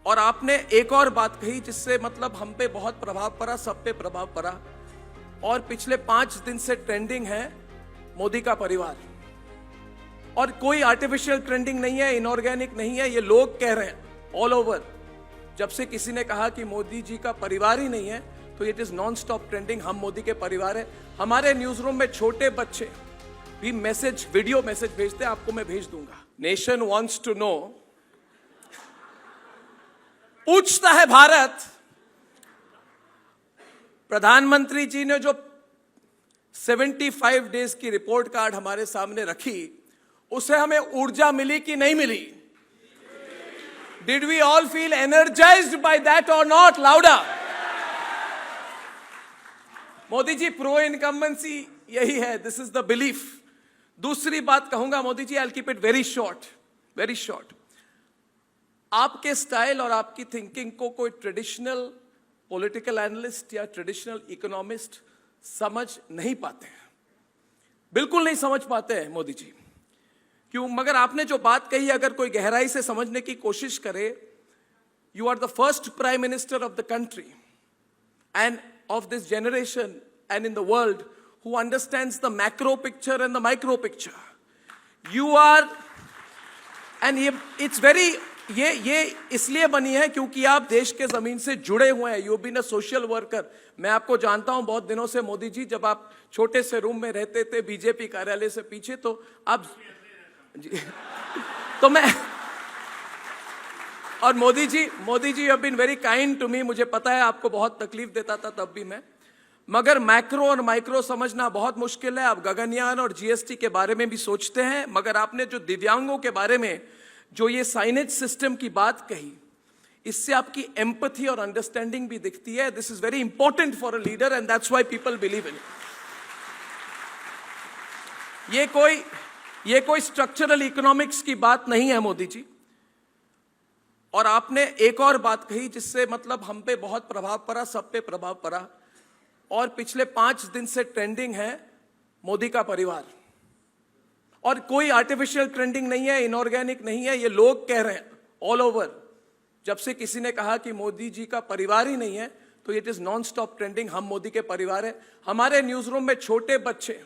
और आपने एक और बात कही जिससे मतलब हम पे बहुत प्रभाव पड़ा, सब पे प्रभाव पड़ा। और पिछले 5 दिन से ट्रेंडिंग है मोदी का परिवार। और कोई आर्टिफिशियल ट्रेंडिंग नहीं है, इनऑर्गेनिक नहीं है, ये लोग कह रहे हैं ऑल ओवर। जब से किसी ने कहा कि मोदी जी का परिवार ही नहीं है, तो it is non stop trending, हम मोदी के परिवार है। हमारे न्यूज रूम में छोटे बच्चे भी मैसेज, वीडियो मैसेज भेजते हैं, आपको मैं भेज दूंगा। नेशन वॉन्ट्स टू नो, पूछता है भारत, प्रधानमंत्री जी ने जो 75 डेज की रिपोर्ट कार्ड हमारे सामने रखी, उसे हमें ऊर्जा मिली कि नहीं मिली? Did we all feel energized by that or not? Louder. Modi ji, pro incumbency यही है, दिस इज द बिलीफ। दूसरी बात कहूंगा Modi ji, I will keep it very short, very short. आपके स्टाइल और आपकी थिंकिंग को कोई ट्रेडिशनल पॉलिटिकल एनालिस्ट या ट्रेडिशनल इकोनॉमिस्ट समझ नहीं पाते हैं, बिल्कुल नहीं समझ पाते हैं मोदी जी। क्यों? मगर आपने जो बात कही, अगर कोई गहराई से समझने की कोशिश करे, you are the first prime minister of the country and of this generation and in the world who understands the macro picture and the micro picture. You are, and it's very, ये इसलिए बनी है क्योंकि आप देश के जमीन से जुड़े हुए हैं। You been a social worker. मैं आपको जानता हूं बहुत दिनों से मोदी जी, जब आप छोटे से रूम में रहते थे बीजेपी कार्यालय से पीछे, तो आप जी तो मैं, और Modi ji have been very kind to me. मुझे पता है आपको बहुत तकलीफ देता था तब भी मैं, मगर मैक्रो और माइक्रो समझना बहुत मुश्किल है। आप गगनयान और जीएसटी के बारे में भी सोचते हैं, मगर आपने जो दिव्यांगों के बारे में जो ये साइनेज सिस्टम की बात कही, इससे आपकी एम्पैथी और अंडरस्टैंडिंग भी दिखती है। This is very important for a leader and that's why people believe in it. ये कोई स्ट्रक्चरल इकोनॉमिक्स की बात नहीं है मोदी जी। और आपने एक और बात कही जिससे मतलब हम पे बहुत प्रभाव पड़ा, सब पे प्रभाव पड़ा। और पिछले 5 दिन से ट्रेंडिंग है मोदी का परिवार। और कोई आर्टिफिशियल ट्रेंडिंग नहीं है, इनऑर्गेनिक नहीं है, ये लोग कह रहे हैं ऑल ओवर। जब से किसी ने कहा कि मोदी जी का परिवार ही नहीं है, तो it is non stop trending, हम मोदी के परिवार है। हमारे न्यूज रूम में छोटे बच्चे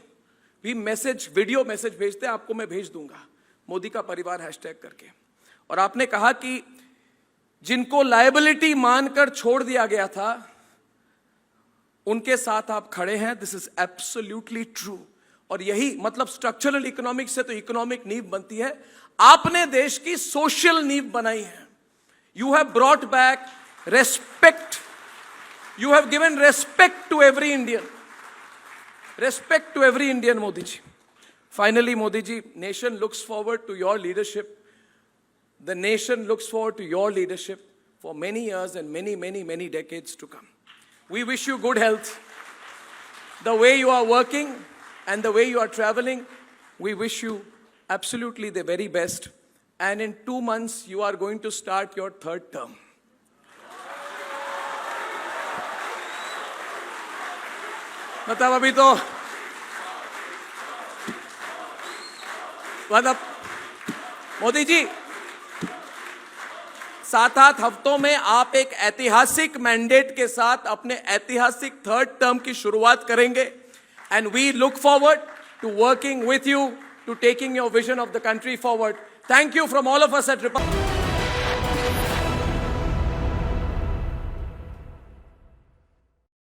भी मैसेज, वीडियो मैसेज भेजते हैं, आपको मैं भेज दूंगा, मोदी का परिवार हैशटैग करके। और आपने कहा कि जिनको लायबिलिटी मानकर छोड़ दिया गया था, उनके साथ आप खड़े हैं। This is absolutely true. और यही मतलब स्ट्रक्चरल इकोनॉमिक्स से तो इकोनॉमिक नींव बनती है। आपने देश की सोशल नींव बनाई है। You have brought back respect, you have given respect to every Indian, respect to every Indian Modi ji. Finally Modi ji, nation looks forward to your leadership. The nation looks forward to your leadership for many years and many decades to come. We wish you good health. The way you are working and the way you are traveling, we wish you absolutely the very best. And in 2 months, you are going to start your 3rd term. मतलब अभी तो मतलब मोदी जी, 7-8 हफ्तों में आप एक ऐतिहासिक mandate के साथ अपने ऐतिहासिक 3rd टर्म की शुरुआत करेंगे। And we look forward to working with you to taking your vision of the country forward. Thank you from all of us at Republic.